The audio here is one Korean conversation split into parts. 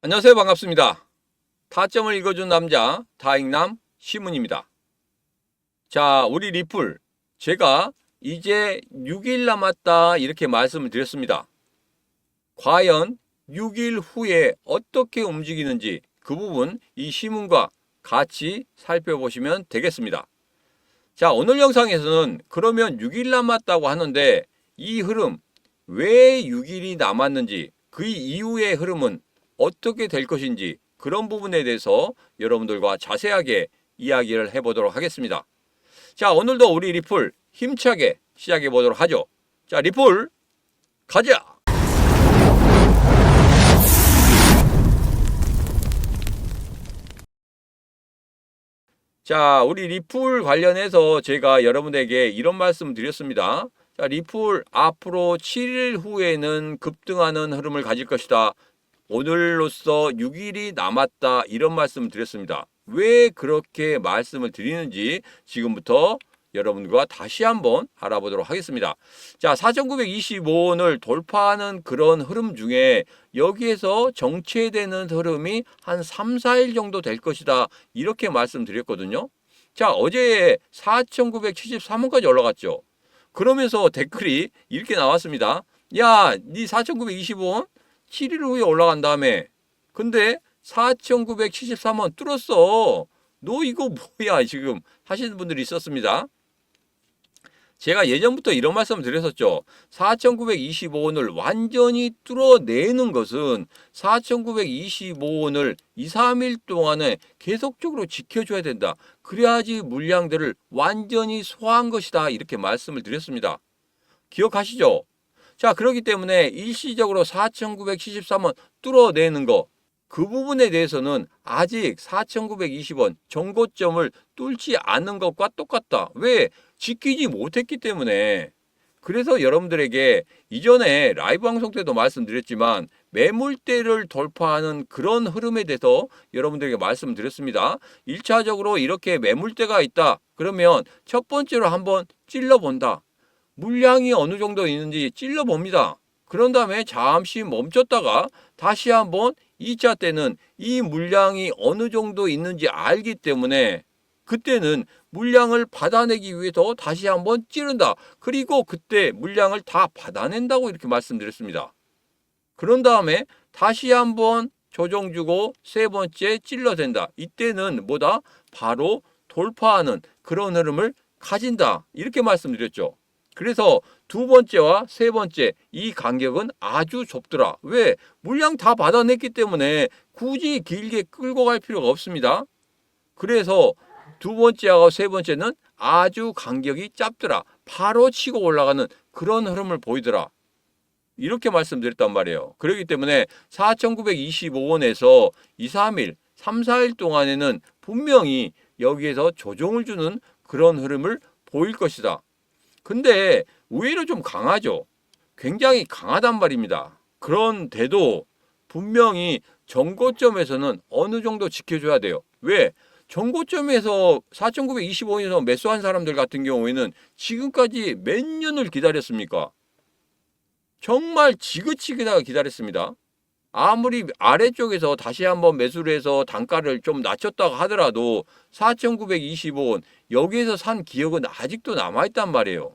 안녕하세요. 반갑습니다. 타점을 읽어준 남자 다익남 시문입니다. 자, 우리 리플 제가 이제 6일 남았다 이렇게 말씀을 드렸습니다. 과연 6일 후에 어떻게 움직이는지 그 부분 이 시문과 같이 살펴보시면 되겠습니다. 자, 오늘 영상에서는 그러면 6일 남았다고 하는데 이 흐름 왜 6일이 남았는지 그 이후의 흐름은 어떻게 될 것인지 그런 부분에 대해서 여러분들과 자세하게 이야기를 해보도록 하겠습니다. 자, 오늘도 우리 리플 힘차게 시작해 보도록 하죠. 자, 리플 가자! 자, 우리 리플 관련해서 제가 여러분에게 이런 말씀을 드렸습니다. 자, 리플 앞으로 7일 후에는 급등하는 흐름을 가질 것이다. 오늘로써 6일이 남았다. 이런 말씀을 드렸습니다. 왜 그렇게 말씀을 드리는지 지금부터 여러분과 다시 한번 알아보도록 하겠습니다. 자, 4,925원을 돌파하는 그런 흐름 중에 여기에서 정체되는 흐름이 한 3, 4일 정도 될 것이다. 이렇게 말씀드렸거든요. 자, 어제 4,973원까지 올라갔죠. 그러면서 댓글이 이렇게 나왔습니다. 야, 니 4,925원? 7일 후에 올라간 다음에 근데 4,973원 뚫었어. 너 이거 뭐야 지금 하시는 분들이 있었습니다. 제가 예전부터 이런 말씀을 드렸었죠. 4,925원을 완전히 뚫어내는 것은 4,925원을 2, 3일 동안에 계속적으로 지켜줘야 된다. 그래야지 물량들을 완전히 소화한 것이다. 이렇게 말씀을 드렸습니다. 기억하시죠? 자, 그렇기 때문에 일시적으로 4,973원 뚫어내는 거, 그 부분에 대해서는 아직 4,920원 정고점을 뚫지 않는 것과 똑같다. 왜? 지키지 못했기 때문에. 그래서 여러분들에게 이전에 라이브 방송 때도 말씀드렸지만 매물대를 돌파하는 그런 흐름에 대해서 여러분들에게 말씀드렸습니다. 1차적으로 이렇게 매물대가 있다. 그러면 첫 번째로 한번 찔러본다. 물량이 어느 정도 있는지 찔러봅니다. 그런 다음에 잠시 멈췄다가 다시 한번 2차 때는 이 물량이 어느 정도 있는지 알기 때문에 그때는 물량을 받아내기 위해서 다시 한번 찌른다. 그리고 그때 물량을 다 받아낸다고 이렇게 말씀드렸습니다. 그런 다음에 다시 한번 조정 주고 세 번째 찔러댄다. 이때는 뭐다? 바로 돌파하는 그런 흐름을 가진다. 이렇게 말씀드렸죠. 그래서 두 번째와 세 번째 이 간격은 아주 좁더라. 왜? 물량 다 받아냈기 때문에 굳이 길게 끌고 갈 필요가 없습니다. 그래서 두 번째하고 세 번째는 아주 간격이 짧더라. 바로 치고 올라가는 그런 흐름을 보이더라. 이렇게 말씀드렸단 말이에요. 그렇기 때문에 4,925원에서 2, 3일, 3, 4일 동안에는 분명히 여기에서 조정을 주는 그런 흐름을 보일 것이다. 근데 의외로 좀 강하죠. 굉장히 강하단 말입니다. 그런데도 분명히 정고점에서는 어느 정도 지켜줘야 돼요. 왜? 정고점에서 4,925원에서 매수한 사람들 같은 경우에는 지금까지 몇 년을 기다렸습니까? 정말 지긋지긋하게 기다렸습니다. 아무리 아래쪽에서 다시 한번 매수를 해서 단가를 좀 낮췄다고 하더라도 4,925원 여기에서 산 기억은 아직도 남아있단 말이에요.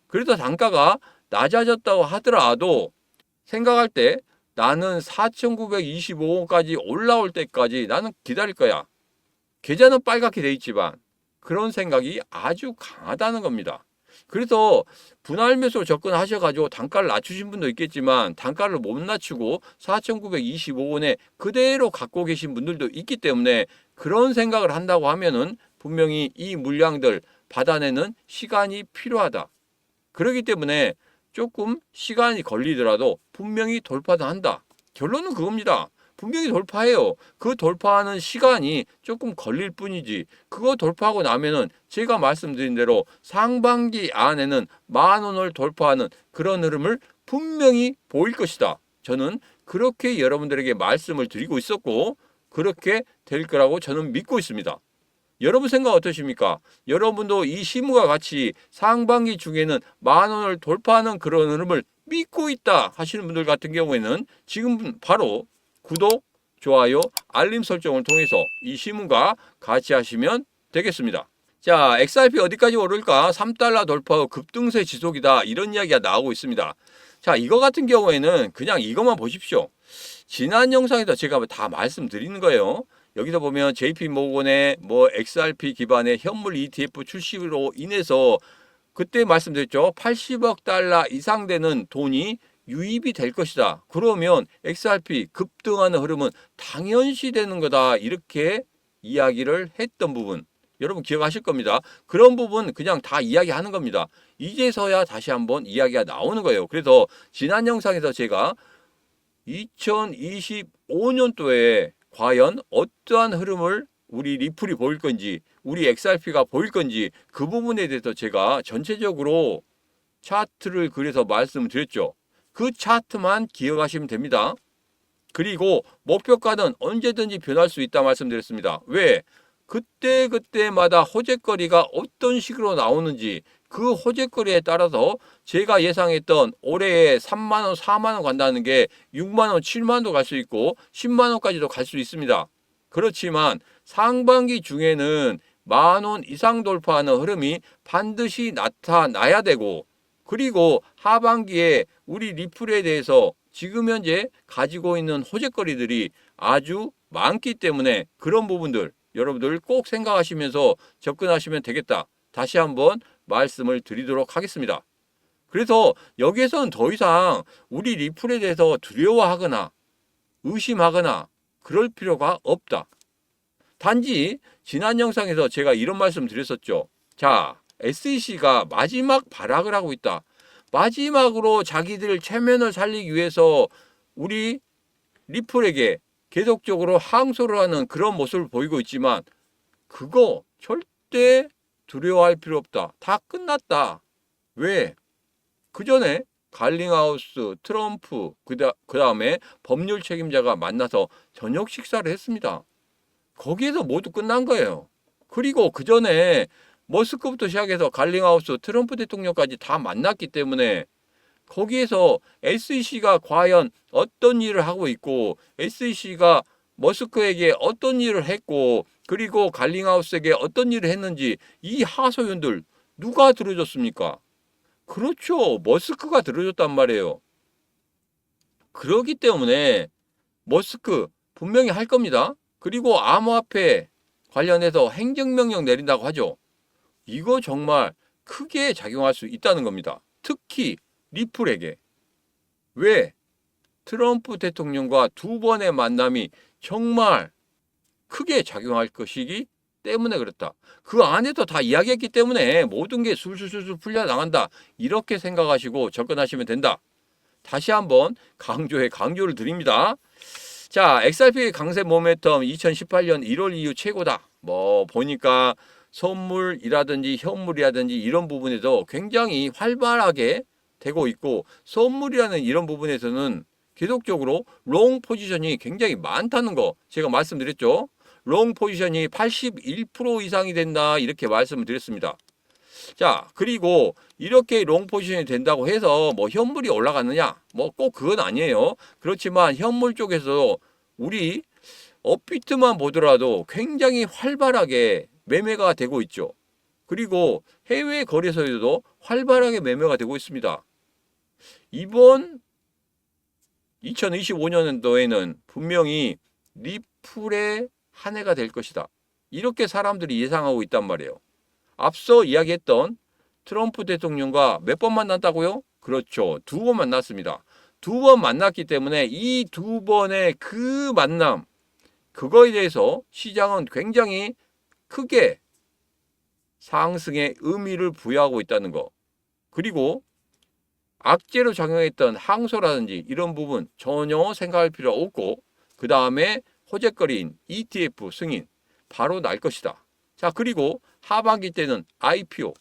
그래서 단가가 낮아졌다고 하더라도 생각할 때 나는 4,925원까지 올라올 때까지 나는 기다릴 거야. 계좌는 빨갛게 돼 있지만 그런 생각이 아주 강하다는 겁니다. 그래서 분할 매수로 접근하셔가지고 단가를 낮추신 분도 있겠지만 단가를 못 낮추고 4,925원에 그대로 갖고 계신 분들도 있기 때문에 그런 생각을 한다고 하면은 분명히 이 물량들 받아내는 시간이 필요하다. 그렇기 때문에 조금 시간이 걸리더라도 분명히 돌파도 한다. 결론은 그겁니다. 분명히 돌파해요. 그 돌파하는 시간이 조금 걸릴 뿐이지. 그거 돌파하고 나면은 제가 말씀드린 대로 상반기 안에는 10,000원을 돌파하는 그런 흐름을 분명히 보일 것이다. 저는 그렇게 여러분들에게 말씀을 드리고 있었고 그렇게 될 거라고 저는 믿고 있습니다. 여러분 생각 어떠십니까? 여러분도 이 시무와 같이 상반기 중에는 10,000원을 돌파하는 그런 흐름을 믿고 있다 하시는 분들 같은 경우에는 지금 바로 구독, 좋아요, 알림 설정을 통해서 이 신문과 같이 하시면 되겠습니다. 자, XRP 어디까지 오를까? 3달러 돌파 후 급등세 지속이다. 이런 이야기가 나오고 있습니다. 자, 이거 같은 경우에는 그냥 이것만 보십시오. 지난 영상에서 제가 다 말씀드리는 거예요. 여기서 보면 JP모건의 XRP 기반의 현물 ETF 출시로 인해서 그때 말씀드렸죠. 80억 달러 이상 되는 돈이 유입이 될 것이다. 그러면 XRP 급등하는 흐름은 당연시 되는 거다. 이렇게 이야기를 했던 부분. 여러분 기억하실 겁니다. 그런 부분 그냥 다 이야기하는 겁니다. 이제서야 다시 한번 이야기가 나오는 거예요. 그래서 지난 영상에서 제가 2025년도에 과연 어떠한 흐름을 우리 리플이 보일 건지, 우리 XRP가 보일 건지 그 부분에 대해서 제가 전체적으로 차트를 그려서 말씀을 드렸죠. 그 차트만 기억하시면 됩니다. 그리고 목표가는 언제든지 변할 수 있다 말씀드렸습니다. 왜? 그때마다 호재거리가 어떤 식으로 나오는지 그 호재거리에 따라서 제가 예상했던 올해에 3만원, 4만원 간다는 게 6만원, 7만원도 갈 수 있고 10만원까지도 갈 수 있습니다. 그렇지만 상반기 중에는 만원 이상 돌파하는 흐름이 반드시 나타나야 되고, 그리고 하반기에 우리 리플에 대해서 지금 현재 가지고 있는 호재거리들이 아주 많기 때문에 그런 부분들 여러분들 꼭 생각하시면서 접근하시면 되겠다. 다시 한번 말씀을 드리도록 하겠습니다. 그래서 여기에서는 더 이상 우리 리플에 대해서 두려워하거나 의심하거나 그럴 필요가 없다. 단지 지난 영상에서 제가 이런 말씀 드렸었죠. 자, SEC가 마지막 발악을 하고 있다. 마지막으로 자기들 체면을 살리기 위해서 우리 리플에게 계속적으로 항소를 하는 그런 모습을 보이고 있지만 그거 절대 두려워할 필요 없다. 다 끝났다. 왜? 그 전에 갈링하우스, 트럼프, 그 다음에 법률 책임자가 만나서 저녁 식사를 했습니다. 거기에서 모두 끝난 거예요. 그리고 그 전에 머스크부터 시작해서 갈링하우스, 트럼프 대통령까지 다 만났기 때문에 거기에서 SEC가 과연 어떤 일을 하고 있고 SEC가 머스크에게 어떤 일을 했고 그리고 갈링하우스에게 어떤 일을 했는지 이 하소연들 누가 들어줬습니까? 그렇죠. 머스크가 들어줬단 말이에요. 그렇기 때문에 머스크 분명히 할 겁니다. 그리고 암호화폐 관련해서 행정명령 내린다고 하죠. 이거 정말 크게 작용할 수 있다는 겁니다. 특히 리플에게. 왜? 트럼프 대통령과 두 번의 만남이 정말 크게 작용할 것이기 때문에 그렇다. 그 안에서 다 이야기했기 때문에 모든 게 술술술술 풀려나간다. 이렇게 생각하시고 접근하시면 된다. 다시 한번 강조를 드립니다. 자, XRP 강세 모멘텀 2018년 1월 이후 최고다. 보니까 선물이라든지 현물이라든지 이런 부분에서 굉장히 활발하게 되고 있고, 선물이라는 이런 부분에서는 계속적으로 롱 포지션이 굉장히 많다는 거 제가 말씀드렸죠. 롱 포지션이 81% 이상이 된다 이렇게 말씀을 드렸습니다. 자, 그리고 이렇게 롱 포지션이 된다고 해서 현물이 올라가느냐? 꼭 그건 아니에요. 그렇지만 현물 쪽에서 우리 업비트만 보더라도 굉장히 활발하게 매매가 되고 있죠. 그리고 해외 거래소에도 활발하게 매매가 되고 있습니다. 이번 2025년도에는 분명히 리플의 한 해가 될 것이다. 이렇게 사람들이 예상하고 있단 말이에요. 앞서 이야기했던 트럼프 대통령과 몇 번 만났다고요? 그렇죠. 2번 만났습니다. 2번 만났기 때문에 이 2번의 그 만남, 그거에 대해서 시장은 굉장히 크게 상승의 의미를 부여하고 있다는 거. 그리고 악재로 작용했던 항소라든지 이런 부분 전혀 생각할 필요 없고, 그 다음에 호재거리인 ETF 승인 바로 날 것이다. 자, 그리고 하반기 때는 IPO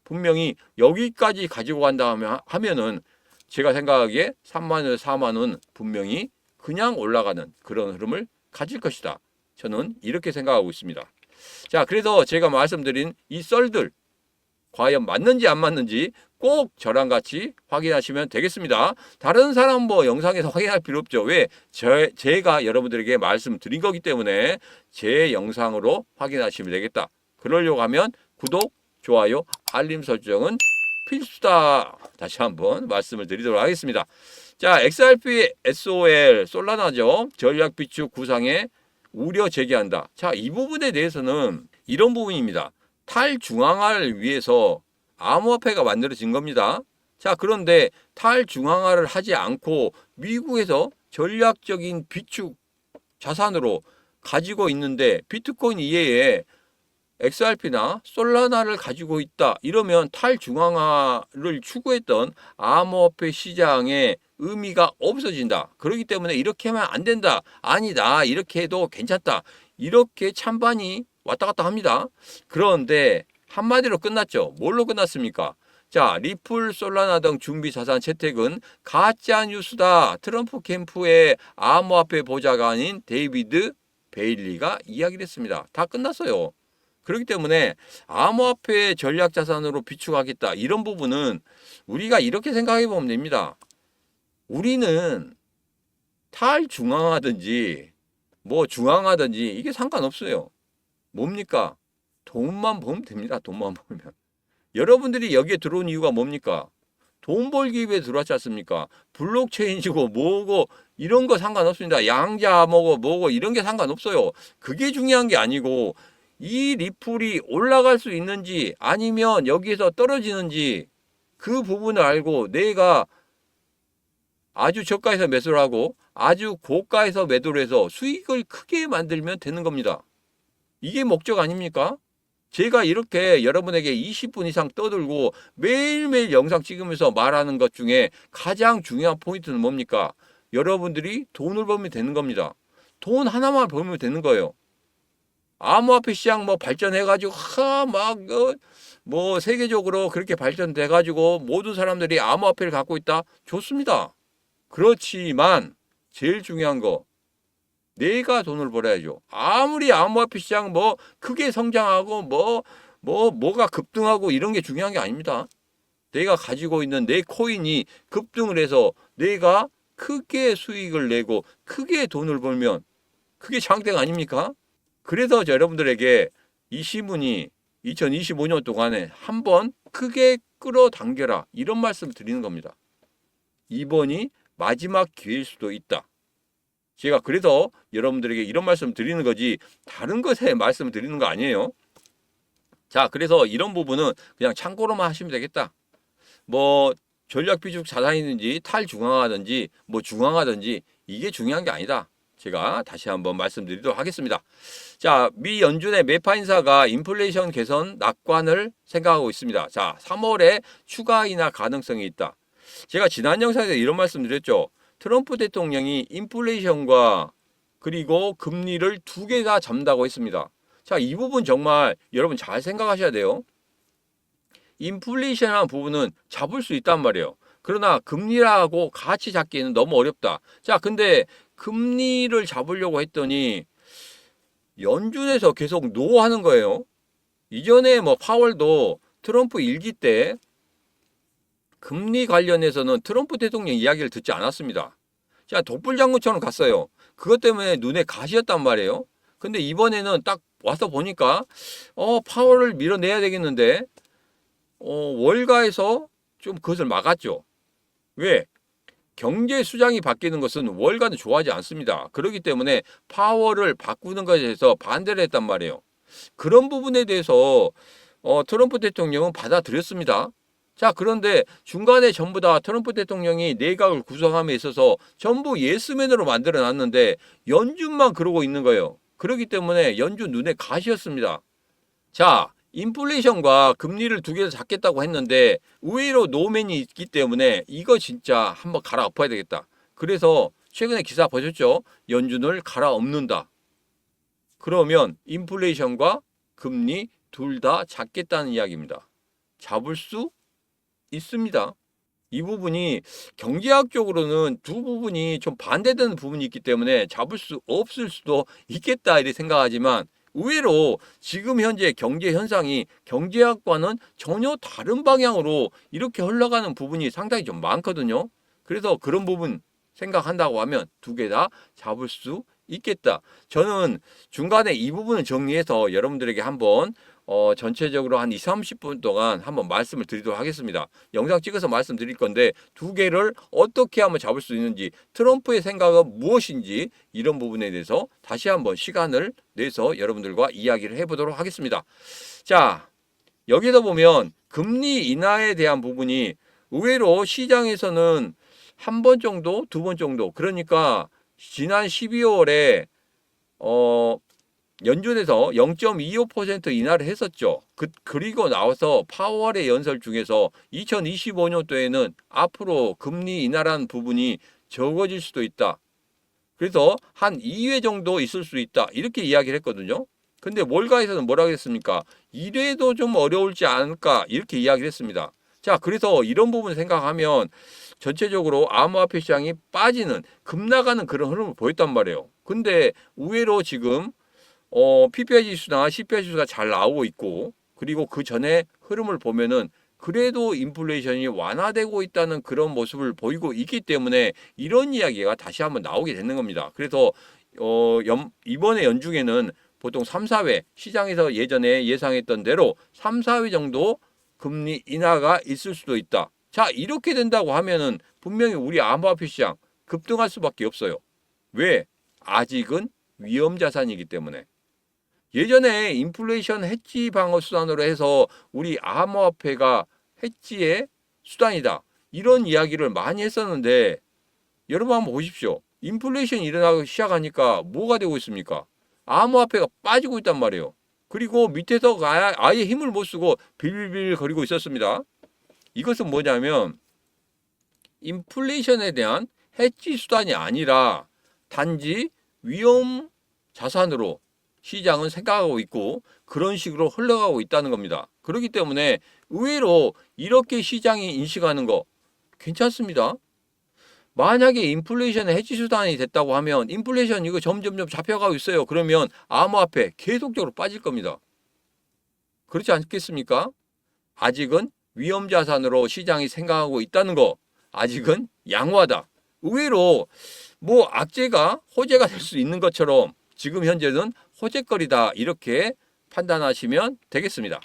분명히 여기까지 가지고 간다 하면은 제가 생각하기에 3만원, 4만원 분명히 그냥 올라가는 그런 흐름을 가질 것이다. 저는 이렇게 생각하고 있습니다. 자, 그래서 제가 말씀드린 이 썰들 과연 맞는지 안 맞는지 꼭 저랑 같이 확인하시면 되겠습니다. 다른 사람 뭐 영상에서 확인할 필요 없죠. 왜? 제가 여러분들에게 말씀드린 거기 때문에 제 영상으로 확인하시면 되겠다. 그러려고 하면 구독, 좋아요, 알림 설정은 필수다. 다시 한번 말씀을 드리도록 하겠습니다. 자, XRP SOL 솔라나죠. 전략 비축 구상에 우려 제기한다. 자, 이 부분에 대해서는 이런 부분입니다. 탈중앙화를 위해서 암호화폐가 만들어진 겁니다. 자, 그런데 탈중앙화를 하지 않고 미국에서 전략적인 비축 자산으로 가지고 있는데 비트코인 이외에 XRP나 솔라나를 가지고 있다. 이러면 탈중앙화를 추구했던 암호화폐 시장의 의미가 없어진다. 그렇기 때문에 이렇게 하면 안 된다. 아니다. 이렇게 해도 괜찮다. 이렇게 찬반이 왔다 갔다 합니다. 그런데 한마디로 끝났죠. 뭘로 끝났습니까? 자, 리플, 솔라나 등 준비 자산 채택은 가짜 뉴스다. 트럼프 캠프의 암호화폐 보좌관인 데이비드 베일리가 이야기를 했습니다. 다 끝났어요. 그렇기 때문에 암호화폐 전략 자산으로 비축하겠다. 이런 부분은 우리가 이렇게 생각해 보면 됩니다. 우리는 탈중앙화든지 뭐 중앙화든지 이게 상관없어요. 뭡니까? 돈만 벌면 됩니다. 돈만 벌면. 여러분들이 여기에 들어온 이유가 뭡니까? 돈 벌기 위해 들어왔지 않습니까? 블록체인이고 뭐고 이런 거 상관없습니다. 양자 뭐고 이런 게 상관없어요. 그게 중요한 게 아니고 이 리플이 올라갈 수 있는지 아니면 여기에서 떨어지는지 그 부분을 알고 내가 아주 저가에서 매수를 하고 아주 고가에서 매도를 해서 수익을 크게 만들면 되는 겁니다. 이게 목적 아닙니까? 제가 이렇게 여러분에게 20분 이상 떠들고 매일매일 영상 찍으면서 말하는 것 중에 가장 중요한 포인트는 뭡니까? 여러분들이 돈을 벌면 되는 겁니다. 돈 하나만 벌면 되는 거예요. 암호화폐 시장 뭐 발전해가지고 뭐 세계적으로 그렇게 발전돼가지고 모든 사람들이 암호화폐를 갖고 있다. 좋습니다. 그렇지만 제일 중요한 거 내가 돈을 벌어야죠. 아무리 암호화폐 시장 뭐 크게 성장하고 뭐가 급등하고 이런 게 중요한 게 아닙니다. 내가 가지고 있는 내 코인이 급등을 해서 내가 크게 수익을 내고 크게 돈을 벌면 그게 장땡 아닙니까? 그래서 여러분들에게 이 시문이 2025년 동안에 한번 크게 끌어당겨라 이런 말씀 드리는 겁니다. 이번이 마지막 기회일 수도 있다. 제가 그래서 여러분들에게 이런 말씀 드리는 거지 다른 것에 말씀 드리는 거 아니에요. 자, 그래서 이런 부분은 그냥 참고로만 하시면 되겠다. 뭐 전략 비축 자산이든지 탈중앙화든지 뭐 중앙화든지 이게 중요한 게 아니다. 제가 다시 한번 말씀드리도록 하겠습니다. 자, 미 연준의 매파 인사가 인플레이션 개선 낙관을 생각하고 있습니다. 자, 3월에 추가 인하 가능성이 있다. 제가 지난 영상에서 이런 말씀 드렸죠. 트럼프 대통령이 인플레이션과 그리고 금리를 두 개 다 잡는다고 했습니다. 자, 이 부분 정말 여러분 잘 생각하셔야 돼요. 인플레이션이라는 부분은 잡을 수 있단 말이에요. 그러나 금리라고 같이 잡기에는 너무 어렵다. 자, 근데 금리를 잡으려고 했더니 연준에서 계속 노하는 거예요. 이전에 뭐 파월도 트럼프 일기 때 금리 관련해서는 트럼프 대통령 이야기를 듣지 않았습니다. 자, 독불장군처럼 갔어요. 그것 때문에 눈에 가시였단 말이에요. 근데 이번에는 딱 와서 보니까 파월을 밀어내야 되겠는데 월가에서 좀 그것을 막았죠. 왜? 경제 수장이 바뀌는 것은 월가는 좋아하지 않습니다. 그렇기 때문에 파월을 바꾸는 것에 대해서 반대를 했단 말이에요. 그런 부분에 대해서 트럼프 대통령은 받아들였습니다. 자, 그런데 중간에 전부 다 트럼프 대통령이 내각을 구성함에 있어서 전부 예스맨으로 만들어 놨는데 연준만 그러고 있는 거예요. 그렇기 때문에 연준 눈에 가시였습니다. 자, 인플레이션과 금리를 두 개 다 잡겠다고 했는데 의외로 노맨이 있기 때문에 이거 진짜 한번 갈아엎어야 되겠다. 그래서 최근에 기사 보셨죠? 연준을 갈아엎는다. 그러면 인플레이션과 금리 둘 다 잡겠다는 이야기입니다. 잡을 수 있습니다. 이 부분이 경제학적으로는 두 부분이 좀 반대되는 부분이 있기 때문에 잡을 수 없을 수도 있겠다 이렇게 생각하지만 의외로 지금 현재 경제 현상이 경제학과는 전혀 다른 방향으로 이렇게 흘러가는 부분이 상당히 좀 많거든요. 그래서 그런 부분 생각한다고 하면 두 개 다 잡을 수 있겠다. 저는 중간에 이 부분을 정리해서 여러분들에게 한번 전체적으로 한 2, 30분 동안 한번 말씀을 드리도록 하겠습니다. 영상 찍어서 말씀드릴 건데 두 개를 어떻게 하면 잡을 수 있는지, 트럼프의 생각은 무엇인지 이런 부분에 대해서 다시 한번 시간을 내서 여러분들과 이야기를 해보도록 하겠습니다. 자, 여기서 보면 금리 인하에 대한 부분이 의외로 시장에서는 한 번 정도, 두 번 정도, 그러니까 지난 12월에 연준에서 0.25% 인하를 했었죠. 그리고 나와서 파월의 연설 중에서 2025년도에는 앞으로 금리 인하라는 부분이 적어질 수도 있다. 그래서 한 2회 정도 있을 수 있다. 이렇게 이야기를 했거든요. 근데 몰가에서는 뭐라고 했습니까? 1회도 좀 어려울지 않을까 이렇게 이야기를 했습니다. 자, 그래서 이런 부분 생각하면 전체적으로 암호화폐 시장이 빠지는, 급락하는 그런 흐름을 보였단 말이에요. 근데 의외로 지금 PPI 지수나 CPI 지수가 잘 나오고 있고, 그리고 그 전에 흐름을 보면은 그래도 인플레이션이 완화되고 있다는 그런 모습을 보이고 있기 때문에 이런 이야기가 다시 한번 나오게 되는 겁니다. 그래서 이번에 연중에는 보통 3, 4회, 시장에서 예전에 예상했던 대로 3, 4회 정도 금리 인하가 있을 수도 있다. 자, 이렇게 된다고 하면은 분명히 우리 암호화폐 시장 급등할 수밖에 없어요. 왜? 아직은 위험 자산이기 때문에. 예전에 인플레이션 해지 방어 수단으로 해서 우리 암호화폐가 해지의 수단이다. 이런 이야기를 많이 했었는데 여러분 한번 보십시오. 인플레이션이 일어나기 시작하니까 뭐가 되고 있습니까? 암호화폐가 빠지고 있단 말이에요. 그리고 밑에서 아예 힘을 못 쓰고 빌빌빌 거리고 있었습니다. 이것은 뭐냐면 인플레이션에 대한 해지 수단이 아니라 단지 위험 자산으로 시장은 생각하고 있고 그런 식으로 흘러가고 있다는 겁니다. 그렇기 때문에 의외로 이렇게 시장이 인식하는 거 괜찮습니다. 만약에 인플레이션의 해지 수단이 됐다고 하면 인플레이션 이거 점점점 잡혀가고 있어요. 그러면 암호화폐 계속적으로 빠질 겁니다. 그렇지 않겠습니까? 아직은 위험 자산으로 시장이 생각하고 있다는 거, 아직은 양호하다. 의외로 뭐 악재가 호재가 될 수 있는 것처럼 지금 현재는 호재거리다 이렇게 판단하시면 되겠습니다.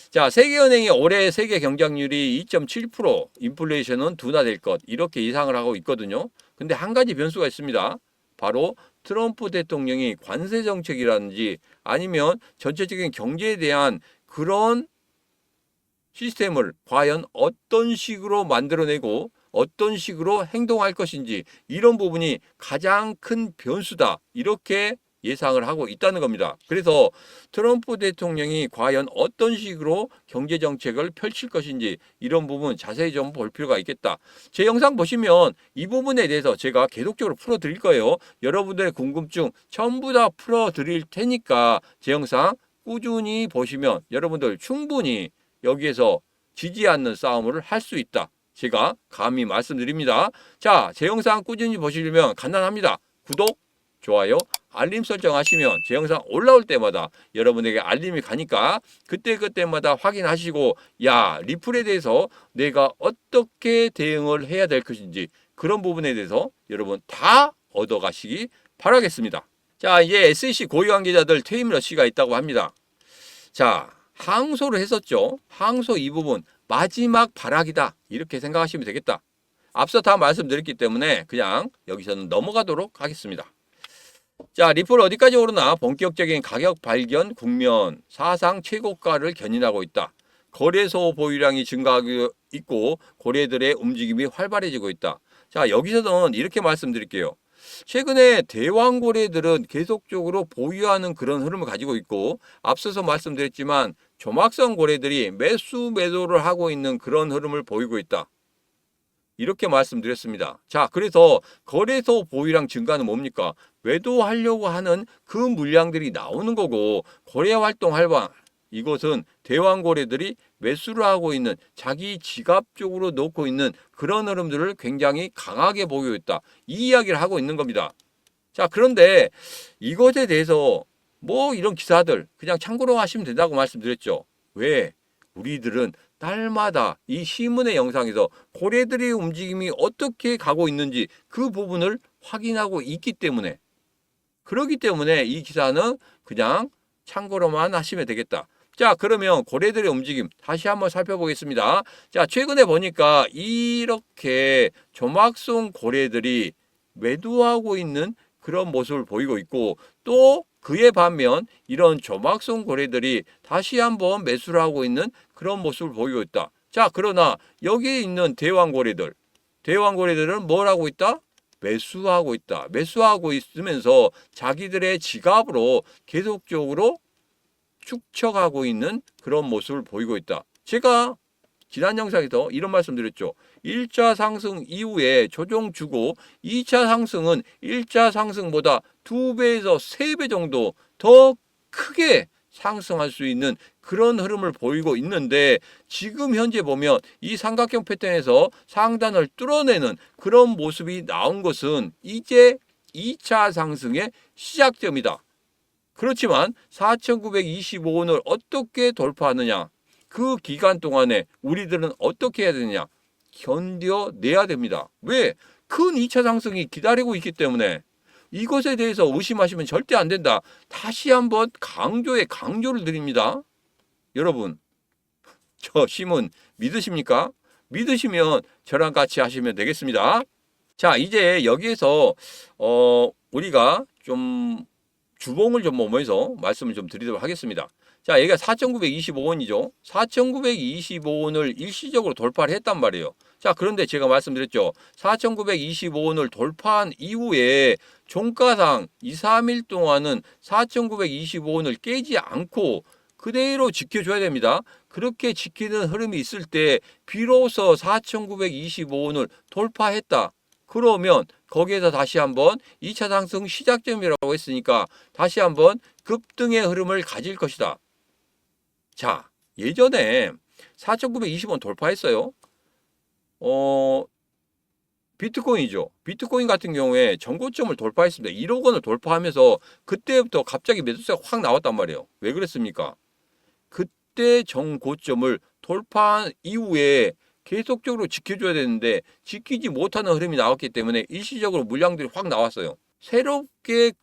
자, 세계은행이 올해 세계 경쟁률이 2.7%, 인플레이션은 둔화될 것 이렇게 예상을 하고 있거든요. 근데 한 가지 변수가 있습니다. 바로 트럼프 대통령이 관세 정책이라든지 아니면 전체적인 경제에 대한 그런 시스템을 과연 어떤 식으로 만들어내고 어떤 식으로 행동할 것인지 이런 부분이 가장 큰 변수다. 이렇게 예상을 하고 있다는 겁니다. 그래서 트럼프 대통령이 과연 어떤 식으로 경제 정책을 펼칠 것인지 이런 부분 자세히 좀 볼 필요가 있겠다. 제 영상 보시면 이 부분에 대해서 제가 계속적으로 풀어드릴 거예요. 여러분들의 궁금증 전부 다 풀어드릴 테니까 제 영상 꾸준히 보시면 여러분들 충분히 여기에서 지지 않는 싸움을 할 수 있다. 제가 감히 말씀드립니다. 자, 제 영상 꾸준히 보시려면 간단합니다. 구독, 좋아요, 알림 설정하시면 제 영상 올라올 때마다 여러분에게 알림이 가니까 그때마다 확인하시고 야, 리플에 대해서 내가 어떻게 대응을 해야 될 것인지 그런 부분에 대해서 여러분 다 얻어가시기 바라겠습니다. 자, 이제 SEC 고위 관계자들 퇴임 러시가 있다고 합니다. 자, 항소를 했었죠. 항소 이 부분 마지막 발악이다 이렇게 생각하시면 되겠다. 앞서 다 말씀드렸기 때문에 그냥 여기서는 넘어가도록 하겠습니다. 자, 리플 어디까지 오르나 본격적인 가격 발견 국면, 사상 최고가를 견인하고 있다. 거래소 보유량이 증가하고 있고 고래들의 움직임이 활발해지고 있다. 자, 여기서는 이렇게 말씀드릴게요. 최근에 대왕고래들은 계속적으로 보유하는 그런 흐름을 가지고 있고 앞서서 말씀드렸지만 조막성 고래들이 매수 매도를 하고 있는 그런 흐름을 보이고 있다. 이렇게 말씀드렸습니다. 자, 그래서 거래소 보유량 증가는 뭡니까? 매도하려고 하는 그 물량들이 나오는 거고 거래 활동 활발 이것은 대왕고래들이 매수를 하고 있는 자기 지갑 쪽으로 놓고 있는 그런 흐름들을 굉장히 강하게 보이고 있다. 이 이야기를 하고 있는 겁니다. 자, 그런데 이것에 대해서 뭐 이런 기사들 그냥 참고로 하시면 된다고 말씀드렸죠. 왜? 우리들은 날마다 이 시문의 영상에서 고래들의 움직임이 어떻게 가고 있는지 그 부분을 확인하고 있기 때문에, 그렇기 때문에 이 기사는 그냥 참고로만 하시면 되겠다. 자, 그러면 고래들의 움직임 다시 한번 살펴보겠습니다. 자, 최근에 보니까 이렇게 조막송 고래들이 매도하고 있는 그런 모습을 보이고 있고, 또 그에 반면 이런 조막송 고래들이 다시 한번 매수를 하고 있는 그런 모습을 보이고 있다. 자, 그러나 여기에 있는 대왕고래들은 뭘 하고 있다? 매수하고 있다. 매수하고 있으면서 자기들의 지갑으로 계속적으로 축적하고 있는 그런 모습을 보이고 있다. 제가 지난 영상에서 이런 말씀 드렸죠. 1차 상승 이후에 조정 주고 2차 상승은 1차 상승보다 2배에서 3배 정도 더 크게 상승할 수 있는 그런 흐름을 보이고 있는데, 지금 현재 보면 이 삼각형 패턴에서 상단을 뚫어내는 그런 모습이 나온 것은 이제 2차 상승의 시작점이다. 그렇지만 4,925원을 어떻게 돌파하느냐, 그 기간 동안에 우리들은 어떻게 해야 되느냐, 견뎌내야 됩니다. 왜? 큰 2차 상승이 기다리고 있기 때문에 이것에 대해서 의심하시면 절대 안 된다. 다시 한번 강조를 드립니다. 여러분, 저 시문 믿으십니까? 믿으시면 저랑 같이 하시면 되겠습니다. 자, 이제 여기에서 우리가 좀 주봉을 좀 보면서 말씀을 좀 드리도록 하겠습니다. 자, 여기가 4,925원이죠. 4,925원을 일시적으로 돌파를 했단 말이에요. 자, 그런데 제가 말씀드렸죠. 4,925원을 돌파한 이후에 종가상 2, 3일 동안은 4,925원을 깨지 않고 그대로 지켜줘야 됩니다. 그렇게 지키는 흐름이 있을 때 비로소 4,925원을 돌파했다. 그러면 거기에서 다시 한번 2차 상승 시작점이라고 했으니까 다시 한번 급등의 흐름을 가질 것이다. 자, 예전에 4,920원 돌파했어요. 비트코인이죠. 비트코인 같은 경우에 전고점을 돌파했습니다. 1억 원을 돌파하면서 그때부터 갑자기 매수세가 확 나왔단 말이에요. 왜 그랬습니까? 그때 전고점을 돌파한 이후에 계속적으로 지켜줘야 되는데 지키지 못하는 흐름이 나왔기 때문에 일시적으로 물량들이 확 나왔어요. 새롭게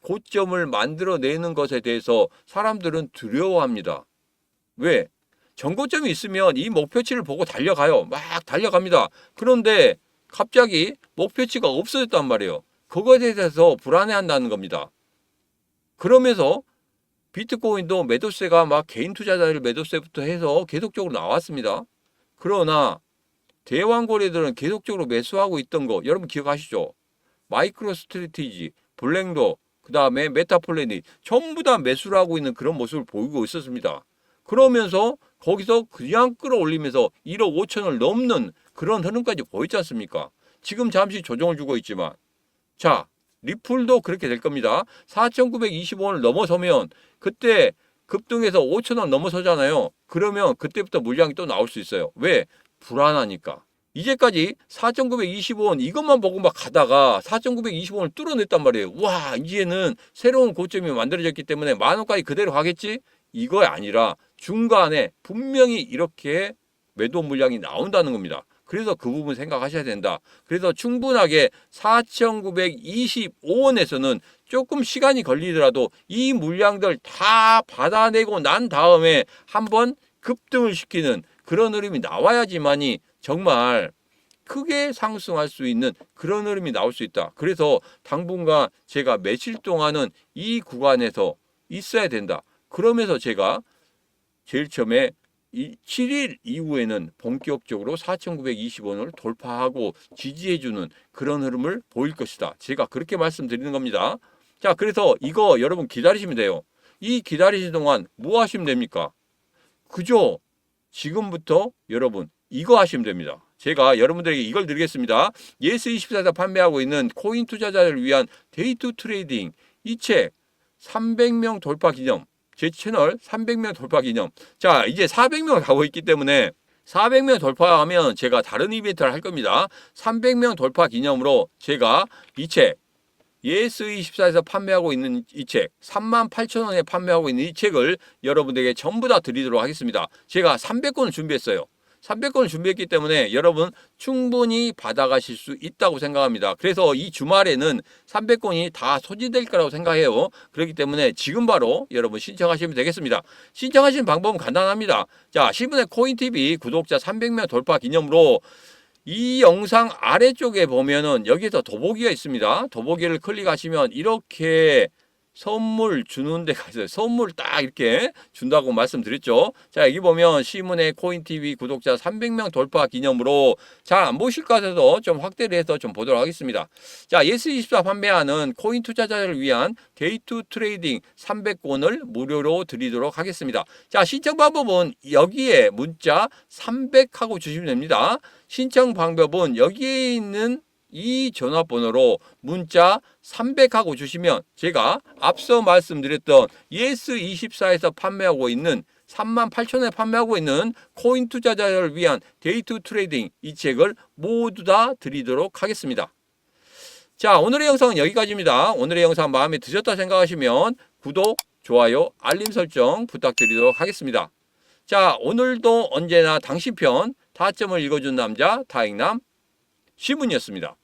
고점을 만들어내는 것에 대해서 사람들은 두려워합니다. 왜? 전고점이 있으면 이 목표치를 보고 달려가요. 막 달려갑니다. 그런데 갑자기 목표치가 없어졌단 말이에요. 그거에 대해서 불안해한다는 겁니다. 그러면서 비트코인도 매도세가 막 개인 투자자들 매도세부터 해서 계속적으로 나왔습니다. 그러나 대왕거래들은 계속적으로 매수하고 있던 거 여러분 기억하시죠? 마이크로 스트래티지, 블랙로, 그 다음에 메타플래닛 전부 다 매수를 하고 있는 그런 모습을 보이고 있었습니다. 그러면서 거기서 그냥 끌어올리면서 1억 5천을 넘는 그런 흐름까지 보이지 않습니까? 지금 잠시 조정을 주고 있지만, 자, 리플도 그렇게 될 겁니다. 4,925원을 넘어서면 그때 급등해서 5천원 넘어서잖아요. 그러면 그때부터 물량이 또 나올 수 있어요. 왜? 불안하니까. 이제까지 4,925원 이것만 보고 막 가다가 4,925원을 뚫어냈단 말이에요. 와, 이제는 새로운 고점이 만들어졌기 때문에 10,000원까지 그대로 가겠지? 이거 아니라 중간에 분명히 이렇게 매도 물량이 나온다는 겁니다. 그래서 그 부분 생각하셔야 된다. 그래서 충분하게 4,925원에서는 조금 시간이 걸리더라도 이 물량들 다 받아내고 난 다음에 한번 급등을 시키는 그런 흐름이 나와야지만이 정말 크게 상승할 수 있는 그런 흐름이 나올 수 있다. 그래서 당분간 제가 며칠 동안은 이 구간에서 있어야 된다. 그러면서 제가 제일 처음에 이 7일 이후에는 본격적으로 4,920원을 돌파하고 지지해주는 그런 흐름을 보일 것이다. 제가 그렇게 말씀드리는 겁니다. 자, 그래서 이거 여러분 기다리시면 돼요. 이 기다리시는 동안 뭐 하시면 됩니까? 그죠? 지금부터 여러분 이거 하시면 됩니다. 제가 여러분들에게 이걸 드리겠습니다. 예스24에서 판매하고 있는 코인 투자자를 위한 데이투 트레이딩 이 책 300명 돌파 기념, 제 채널 300명 돌파 기념. 자, 이제 400명 가고 있기 때문에 400명 돌파하면 제가 다른 이벤트를 할 겁니다. 300명 돌파 기념으로 제가 이 책 예스24에서 판매하고 있는 이 책 38,000원에 판매하고 있는 이 책을 여러분들에게 전부 다 드리도록 하겠습니다. 제가 300권을 준비했어요. 300권을 준비했기 때문에 여러분 충분히 받아가실 수 있다고 생각합니다. 그래서 이 주말에는 300권이 다 소진될 거라고 생각해요. 그렇기 때문에 지금 바로 여러분 신청하시면 되겠습니다. 신청하시는 방법은 간단합니다. 자, 시분의 코인TV 구독자 300명 돌파 기념으로 이 영상 아래쪽에 보면은 여기서 더보기가 있습니다. 더보기를 클릭하시면 이렇게 선물 주는 데가 있어요. 선물 딱 이렇게 준다고 말씀드렸죠. 자, 여기 보면 시문의 코인TV 구독자 300명 돌파 기념으로 잘 안 보실 것 같아서 좀 확대를 해서 좀 보도록 하겠습니다. 자, 예스24 판매하는 코인 투자자를 위한 데이투 트레이딩 300권을 무료로 드리도록 하겠습니다. 자, 신청 방법은 여기에 문자 300하고 주시면 됩니다. 신청 방법은 여기에 있는 이 전화번호로 문자 300하고 주시면 제가 앞서 말씀드렸던 예스24에서 판매하고 있는 38,000원에 판매하고 있는 코인 투자자를 위한 데이투 트레이딩 이 책을 모두 다 드리도록 하겠습니다. 자, 오늘의 영상은 여기까지입니다. 오늘의 영상 마음에 드셨다 생각하시면 구독, 좋아요, 알림 설정 부탁드리도록 하겠습니다. 자, 오늘도 언제나 당신 편 타점을 읽어준 남자 타익남 시문이었습니다.